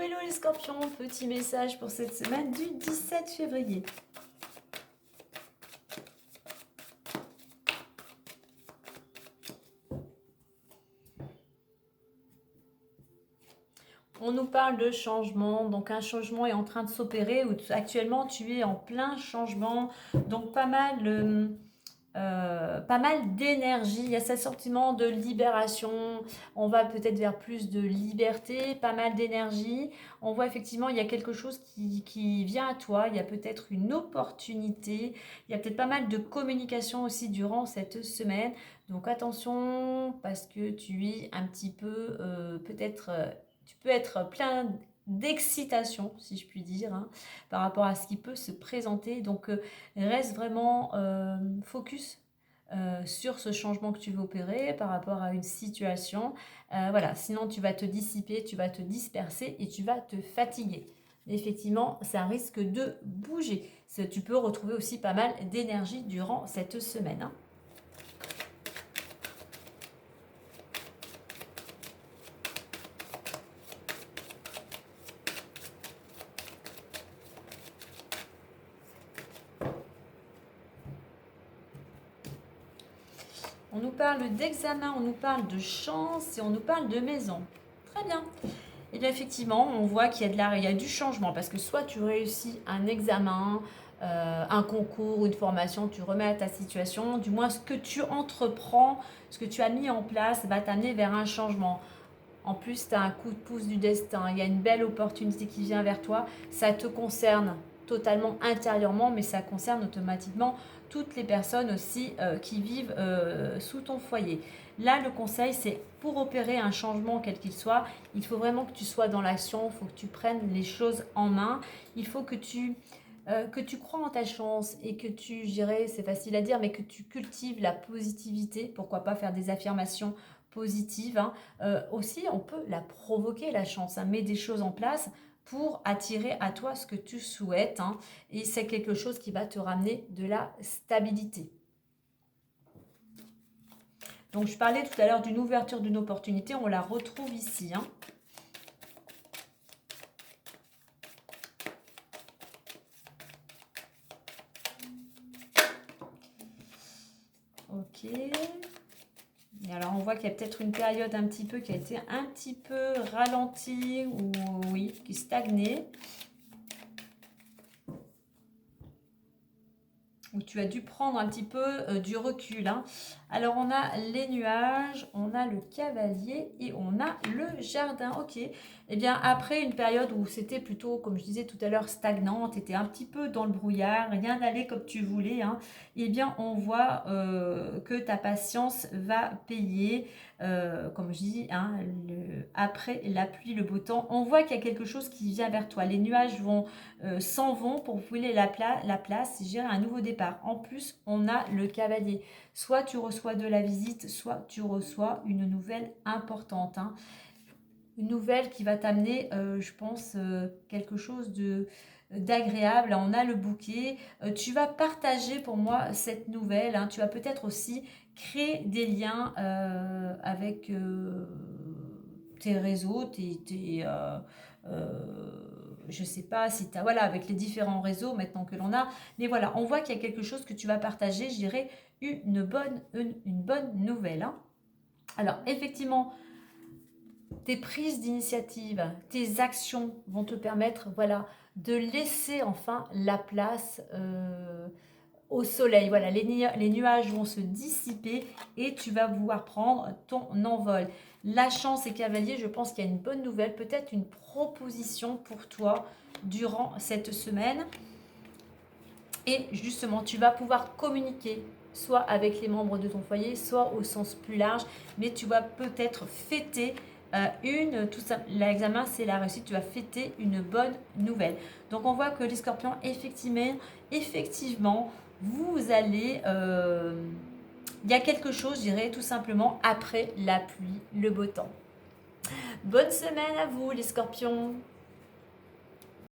Hello les scorpions, petit message pour cette semaine du 17 février. On nous parle de changement, donc un changement est en train de s'opérer, ou actuellement tu es en plein changement, donc pas mal d'énergie, il y a ce sentiment de libération, on va peut-être vers plus de liberté, pas mal d'énergie, on voit effectivement il y a quelque chose qui vient à toi, il y a peut-être une opportunité, il y a peut-être pas mal de communication aussi durant cette semaine, donc attention parce que tu es un petit peu tu peux être plein d'excitation, si je puis dire, hein, par rapport à ce qui peut se présenter. Donc, reste vraiment focus sur ce changement que tu veux opérer par rapport à une situation. Voilà, sinon tu vas te dissiper, tu vas te disperser et tu vas te fatiguer. Effectivement, ça risque de bouger. Tu peux retrouver aussi pas mal d'énergie durant cette semaine, hein. On nous parle d'examen, on nous parle de chance et on nous parle de maison. Très bien. Et bien effectivement, on voit qu'il y a il y a du changement parce que soit tu réussis un examen, un concours ou une formation, tu remets à ta situation, du moins ce que tu entreprends, ce que tu as mis en place va t'amener vers un changement. En plus, tu as un coup de pouce du destin, il y a une belle opportunité qui vient vers toi, ça te concerne totalement intérieurement, mais ça concerne automatiquement toutes les personnes aussi qui vivent sous ton foyer. Là, le conseil, c'est pour opérer un changement quel qu'il soit, il faut vraiment que tu sois dans l'action, il faut que tu prennes les choses en main, il faut que tu crois en ta chance et que tu, je dirais, c'est facile à dire, mais que tu cultives la positivité, pourquoi pas faire des affirmations positives, hein. Aussi, on peut la provoquer, la chance, hein. Mets des choses en place pour attirer à toi ce que tu souhaites, hein, et c'est quelque chose qui va te ramener de la stabilité. Donc, je parlais tout à l'heure d'une ouverture d'une opportunité, on la retrouve ici, hein. Ok. Et alors, on voit qu'il y a peut-être une période un petit peu qui a été un petit peu ralentie ou oui, qui stagnait. Où tu as dû prendre un petit peu du recul, hein. Alors, on a les nuages, on a le cavalier et on a le jardin. Ok. Eh bien, après une période où c'était plutôt, comme je disais tout à l'heure, stagnante, tu étais un petit peu dans le brouillard, rien n'allait comme tu voulais, hein, eh bien, on voit que ta patience va payer. Comme je dis, hein, après la pluie, le beau temps, on voit qu'il y a quelque chose qui vient vers toi. Les nuages s'en vont pour fouler la place, gérer un nouveau départ. En plus, on a le cavalier. Soit tu reçois de la visite, soit tu reçois une nouvelle importante, hein. Une nouvelle qui va t'amener, je pense, quelque chose d'agréable. On a le bouquet. Tu vas partager pour moi cette nouvelle, hein. Tu vas peut-être aussi créer des liens avec tes réseaux, je sais pas si tu as, voilà, avec les différents réseaux maintenant que l'on a. Mais voilà, on voit qu'il y a quelque chose que tu vas partager, je dirais, une bonne nouvelle, hein. Alors, effectivement, tes prises d'initiative, tes actions vont te permettre, voilà, de laisser enfin la place au soleil. Voilà, les nuages vont se dissiper et tu vas pouvoir prendre ton envol. La chance et cavalier, je pense qu'il y a une bonne nouvelle, peut-être une proposition pour toi durant cette semaine. Et justement, tu vas pouvoir communiquer soit avec les membres de ton foyer, soit au sens plus large, mais tu vas peut-être fêter tout ça, l'examen c'est la réussite, tu vas fêter une bonne nouvelle. Donc on voit que les scorpions, effectivement vous allez, il y a quelque chose, je dirais tout simplement, après la pluie, le beau temps. Bonne semaine à vous les scorpions.